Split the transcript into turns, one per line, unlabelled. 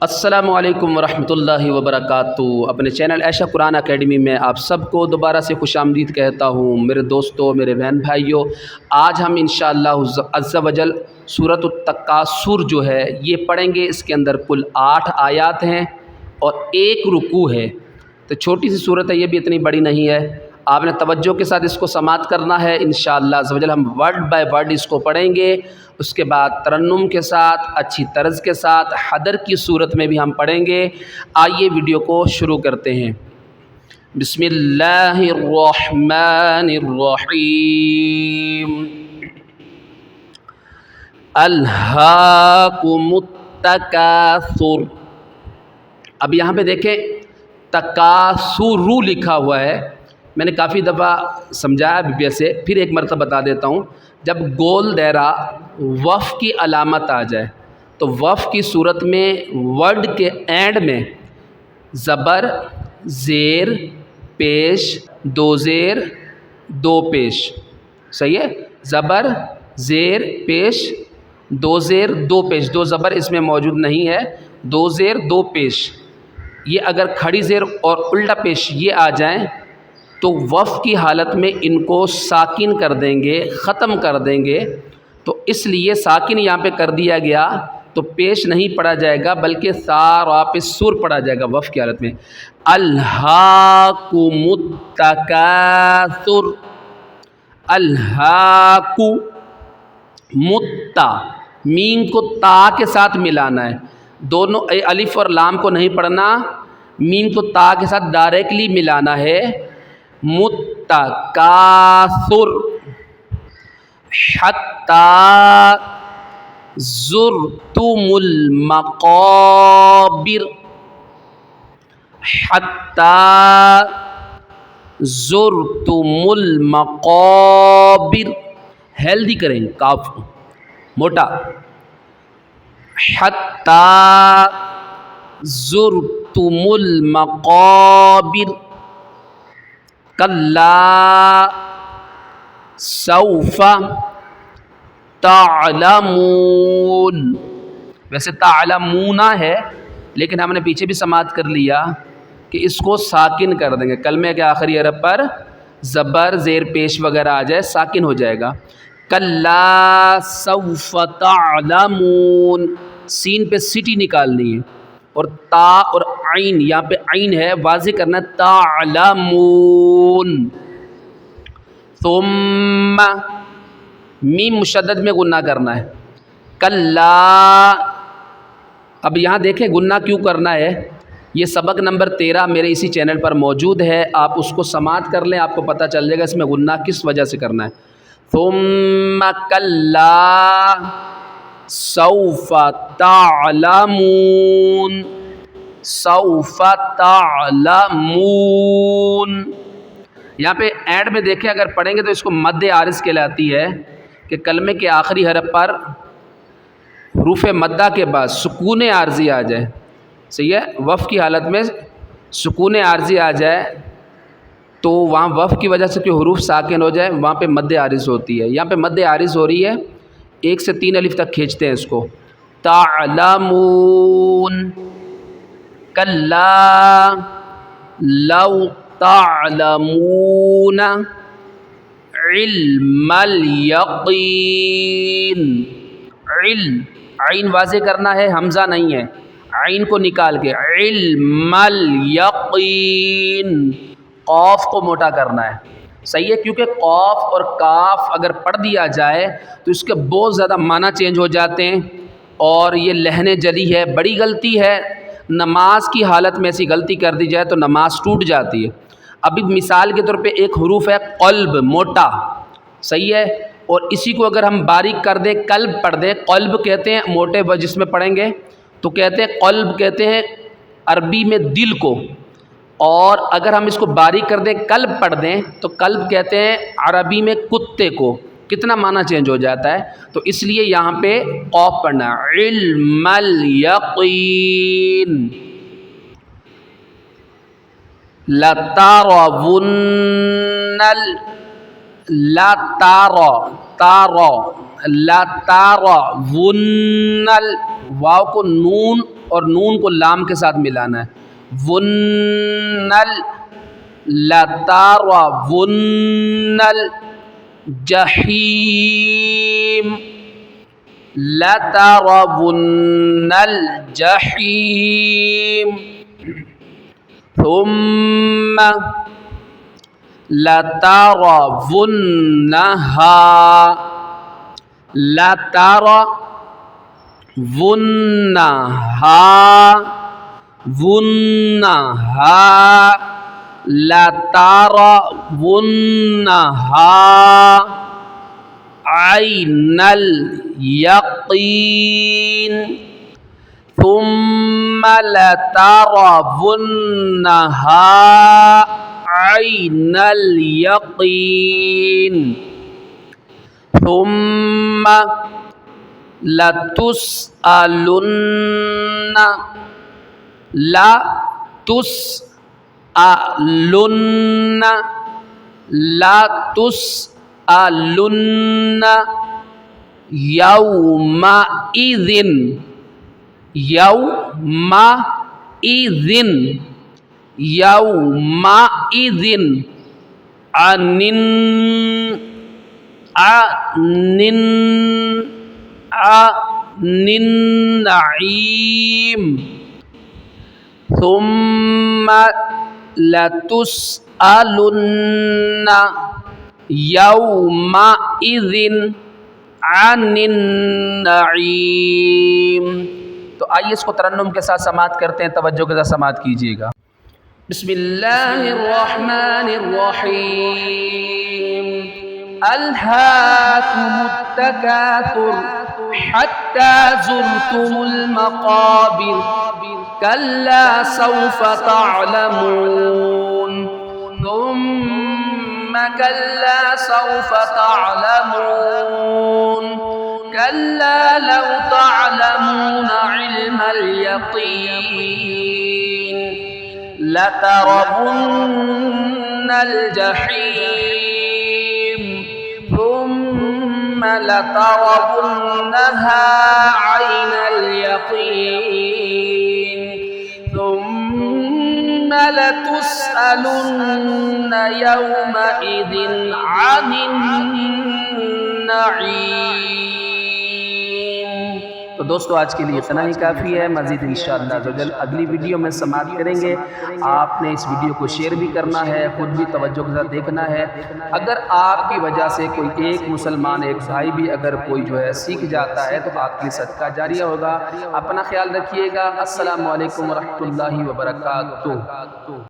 السلام علیکم ورحمۃ اللہ وبرکاتہ۔ اپنے چینل عائشہ قرآن اکیڈمی میں آپ سب کو دوبارہ سے خوش آمدید کہتا ہوں۔ میرے دوستوں، میرے بہن بھائیوں، آج ہم انشاءاللہ عز و جل سورۃ التکاثر جو ہے یہ پڑھیں گے۔ اس کے اندر کل 8 آیات ہیں اور 1 رکوع ہے، تو چھوٹی سی صورت ہے، یہ بھی اتنی بڑی نہیں ہے۔ آپ نے توجہ کے ساتھ اس کو سماعت کرنا ہے۔ انشاءاللہ عز و جل ہم ورڈ بائی ورڈ اس کو پڑھیں گے، اس کے بعد ترنم کے ساتھ، اچھی طرز کے ساتھ، حدر کی صورت میں بھی ہم پڑھیں گے۔ آئیے ویڈیو کو شروع کرتے ہیں۔ بسم اللہ الرحمن الرحیم۔ الہاکم التکاثر۔ اب یہاں پہ دیکھیں تکاثر لکھا ہوا ہے، میں نے کافی دفعہ سمجھایا بھی ویسے، پھر ایک مرتبہ بتا دیتا ہوں۔ جب گول دائرہ وف کی علامت آ جائے تو وف کی صورت میں ورڈ کے اینڈ میں زبر، زیر، پیش، دو زیر، دو پیش، صحیح ہے؟ زبر، زیر، پیش، دو زیر، دو پیش، دو زبر اس میں موجود نہیں ہے، دو زیر، دو پیش۔ یہ اگر کھڑی زیر اور الٹا پیش یہ آ جائیں تو وف کی حالت میں ان کو ساکن کر دیں گے، ختم کر دیں گے۔ تو اس لیے ساکن یہاں پہ کر دیا گیا تو پیش نہیں پڑھا جائے گا بلکہ سارا پہ سور پڑھا جائے گا وف کی حالت میں۔ الہاکم التکاثر۔ الہاکو متا، میم کو تا کے ساتھ ملانا ہے، دونوں الف اور لام کو نہیں پڑھنا، میم کو تا کے ساتھ ڈائریکٹلی ملانا ہے۔ متکاثر حتی زرتم المقابر۔ حتی زرتم المقابر، ہیلدی کریں کاف موٹا۔ حتی زرتم المقابر کلا سوف تعلمون۔ ویسے تعلمون ہے لیکن ہم نے پیچھے بھی سماعت کر لیا کہ اس کو ساکن کر دیں گے، کلمے کے آخری حرف پر زبر، زیر، پیش وغیرہ آ جائے ساکن ہو جائے گا۔ کلا سوف تعلمون، سین پہ سٹی نکالنی ہے، اور تا اور عین، یہاں پہ عین ہے، واضح کرنا ہے تعلمون۔ ثم، میم مشدد میں غنہ کرنا ہے۔ کلا، اب یہاں دیکھیں غنہ کیوں کرنا ہے، یہ سبق نمبر 13 میرے اسی چینل پر موجود ہے، آپ اس کو سماعت کر لیں، آپ کو پتہ چل جائے گا اس میں غنہ کس وجہ سے کرنا ہے۔ ثم کلا سوف تعلمون، سوف تعلمون۔ یہاں پہ اینڈ میں دیکھیں اگر پڑھیں گے تو اس کو مد عارض کہلاتی ہے، کہ کلمے کے آخری حرف پر حروف مدہ کے بعد سکون عارضی آ جائے، صحیح ہے؟ وف کی حالت میں سکون عارضی آ جائے تو وہاں وف کی وجہ سے کوئی حروف ساکن ہو جائے وہاں پہ مد عارض ہوتی ہے۔ یہاں پہ مد عارض ہو رہی ہے، 1 سے 3 الف تک کھینچتے ہیں اس کو۔ تعلمون کلا لو تعلمون علم الیقین۔ علم، عین واضح کرنا ہے، حمزہ نہیں ہے، عین کو نکال کے علم الیقین، قاف کو موٹا کرنا ہے، صحیح ہے؟ کیونکہ قاف اور کاف اگر پڑھ دیا جائے تو اس کے بہت زیادہ معنی چینج ہو جاتے ہیں اور یہ لحن جلی ہے، بڑی غلطی ہے۔ نماز کی حالت میں ایسی غلطی کر دی جائے تو نماز ٹوٹ جاتی ہے۔ ابھی مثال کے طور پہ ایک حروف ہے قلب، موٹا، صحیح ہے؟ اور اسی کو اگر ہم باریک کر دیں، قلب پڑھ دیں، قلب کہتے ہیں موٹے جس میں پڑھیں گے تو کہتے ہیں قلب، کہتے ہیں عربی میں دل کو، اور اگر ہم اس کو باریک کر دیں قلب پڑھ دیں تو قلب کہتے ہیں عربی میں کتے کو، کتنا معنی چینج ہو جاتا ہے۔ تو اس لیے یہاں پہ قاف پڑھنا ہے، علم الیقین۔ لَتَرَوُنَّ لَتَرَوُنَّ واو کو نون اور نون کو لام کے ساتھ ملانا ہے. ونل لترون الجحیم لترون الجحیم ثم لترونها لترونها عين اليقين ثم لترونها عين اليقين ثم لتسألن يومئذ عن النعيم ثم لتسألن يومئذ عن النعيم. تو آئیے اس کو ترنم کے ساتھ سماعت کرتے ہیں، توجہ کے ساتھ سماعت کیجیے گا. بسم اللہ الرحمن الرحیم. الہاکم التکاثر حتی زرتم المقابر کلا سوف تعلمون ثم كلا سوف تعلمون كلا لو تعلمون علم اليقين لترون الجحيم ثم لترونها عين اليقين ثم لتسألن يومئذ عن النعيم. تو دوستو آج کے لیے اتنا ہی کافی ہے. مزید انشاءاللہ عزوجل اگلی ویڈیو میں سماعت کریں گے. آپ نے اس ویڈیو کو شیئر بھی کرنا ہے، خود بھی توجہ کے ساتھ دیکھنا ہے. اگر آپ کی وجہ سے کوئی ایک مسلمان، ایک بھائی بھی اگر کوئی جو ہے سیکھ جاتا ہے تو آپ کے لیے صدقہ جاریہ ہوگا. اپنا خیال رکھیے گا. السلام علیکم ورحمۃ اللہ وبرکاتہ.